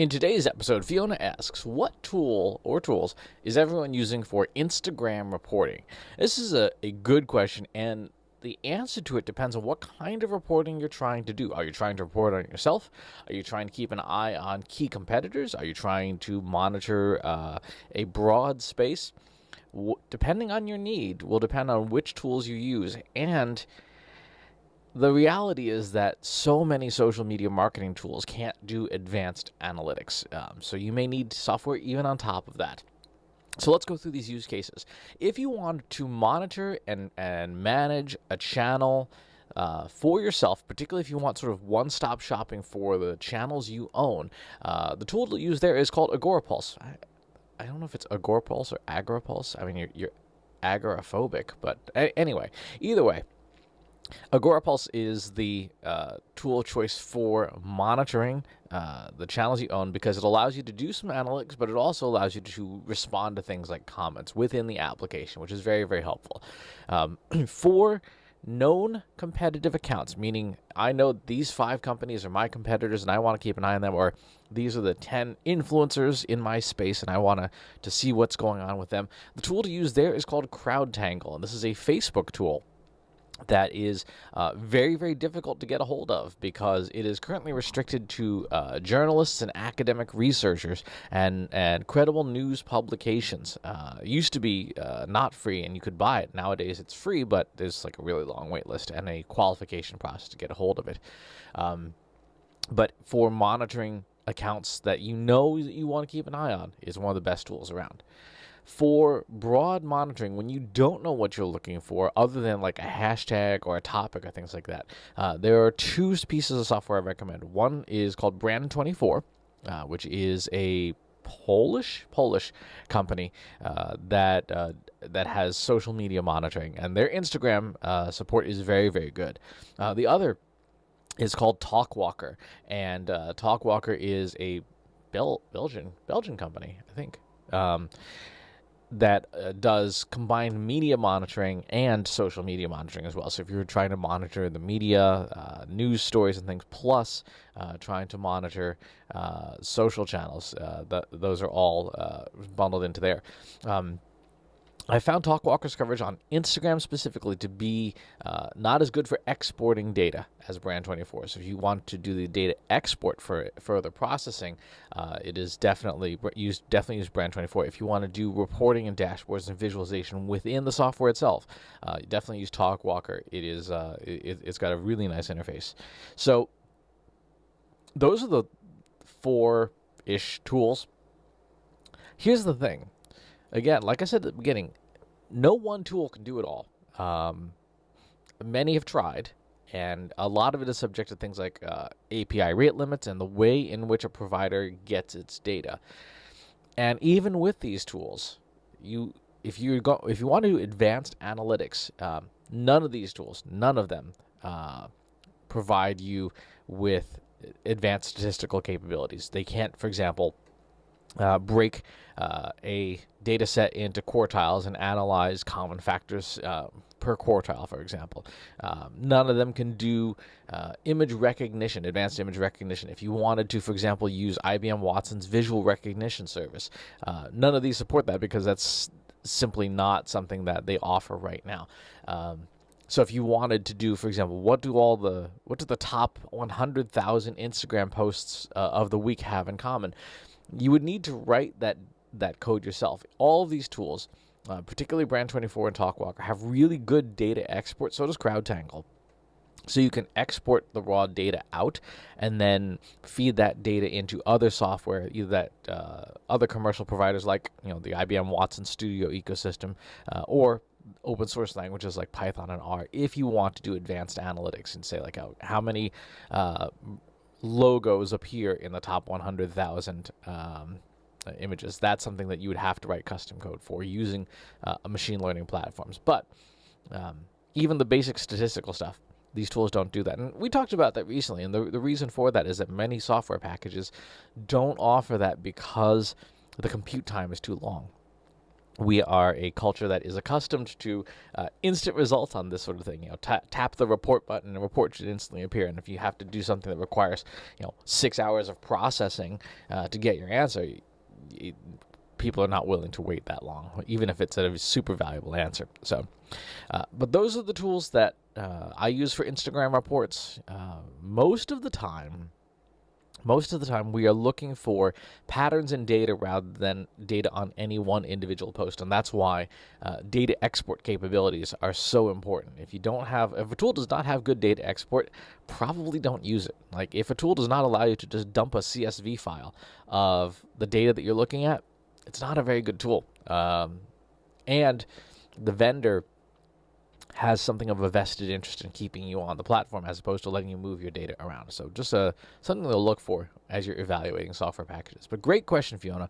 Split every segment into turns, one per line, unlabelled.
In today's episode, Fiona asks, what tool or tools is everyone using for Instagram reporting? This is a good question, and the answer to it depends on what kind of reporting you're trying to do. Are you trying to report on yourself? Are you trying to keep an eye on key competitors? Are you trying to monitor a broad space? Depending on your need will depend on which tools you use. And the reality is that so many social media marketing tools can't do advanced analytics. So you may need software even on top of that. So let's go through these use cases. If you want to monitor and manage a channel for yourself, particularly if you want sort of one-stop shopping for the channels you own, the tool to use there is called Agorapulse. I don't know if it's Agorapulse or Agripulse. I mean, you're agoraphobic, but anyway, either way, Agorapulse is the tool of choice for monitoring the channels you own because it allows you to do some analytics, but it also allows you to respond to things like comments within the application, which is very, very helpful. For known competitive accounts, meaning I know these 5 companies are my competitors and I want to keep an eye on them, or these are the 10 influencers in my space and I want to see what's going on with them. The tool to use there is called CrowdTangle, and this is a Facebook tool that is very, very difficult to get a hold of because it is currently restricted to journalists and academic researchers and credible news publications. It used to be not free and you could buy it. Nowadays it's free, but there's like a really long wait list and a qualification process to get a hold of it. But for monitoring accounts that you know that you want to keep an eye on is one of the best tools around. For broad monitoring, when you don't know what you're looking for, other than like a hashtag or a topic or things like that, there are 2 pieces of software I recommend. One is called Brand24, which is a Polish company that has social media monitoring, and their Instagram support is very, very good. The other is called Talkwalker, and Talkwalker is a Belgian company, I think. That does combined media monitoring and social media monitoring as well. So if you're trying to monitor the media, news stories and things, plus trying to monitor social channels, those are all bundled into there. I found Talkwalker's coverage on Instagram specifically to be not as good for exporting data as Brand24. So if you want to do the data export for further processing, it is definitely use Brand24. If you want to do reporting and dashboards and visualization within the software itself, definitely use Talkwalker. It is it's got a really nice interface. So those are the 4-ish tools. Here's the thing. Again, like I said at the beginning, no one tool can do it all. Many have tried, and a lot of it is subject to things like API rate limits and the way in which a provider gets its data. And even with these tools, if you want to do advanced analytics, none of these tools, none of them, provide you with advanced statistical capabilities. They can't, for example, break a data set into quartiles and analyze common factors per quartile, for example. None of them can do image recognition, advanced image recognition. If you wanted to, for example, use IBM Watson's visual recognition service, none of these support that because that's simply not something that they offer right now. So if you wanted to do, for example, what do the top 100,000 Instagram posts of the week have in common? You would need to write that code yourself. All of these tools, particularly Brand24 and Talkwalker, have really good data export. So does CrowdTangle. So you can export the raw data out and then feed that data into other software, either that other commercial providers like the IBM Watson Studio ecosystem, or open source languages like Python and R. If you want to do advanced analytics and say like how many logos appear in the top 100,000 images, that's something that you would have to write custom code for using machine learning platforms. But even the basic statistical stuff, these tools don't do that. And we talked about that recently, and the reason for that is that many software packages don't offer that because the compute time is too long. we are a culture that is accustomed to instant results on this sort of thing. Tap the report button and a report should instantly appear. And if you have to do something that requires, 6 hours of processing to get your answer, people are not willing to wait that long, even if it's a super valuable answer. So, but those are the tools that I use for Instagram reports. Most of the time, we are looking for patterns in data rather than data on any one individual post, and that's why data export capabilities are so important. If a tool does not have good data export, probably don't use it. Like, if a tool does not allow you to just dump a CSV file of the data that you're looking at, it's not a very good tool. And the vendor has something of a vested interest in keeping you on the platform as opposed to letting you move your data around. So just something to look for as you're evaluating software packages. But great question, Fiona.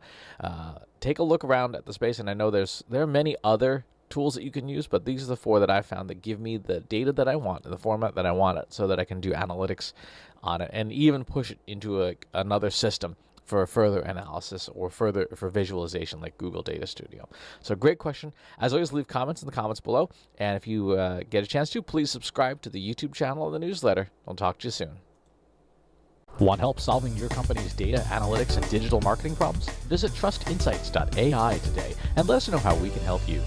Take a look around at the space, and I know there are many other tools that you can use, but these are the 4 that I found that give me the data that I want in the format that I want it, so that I can do analytics on it and even push it into another system for further analysis or for visualization like Google Data Studio. So great question. As always, leave comments in the comments below. And if you get a chance to, please subscribe to the YouTube channel and the newsletter. I'll talk to you soon. Want help solving your company's data, analytics, and digital marketing problems? Visit trustinsights.ai today and let us know how we can help you.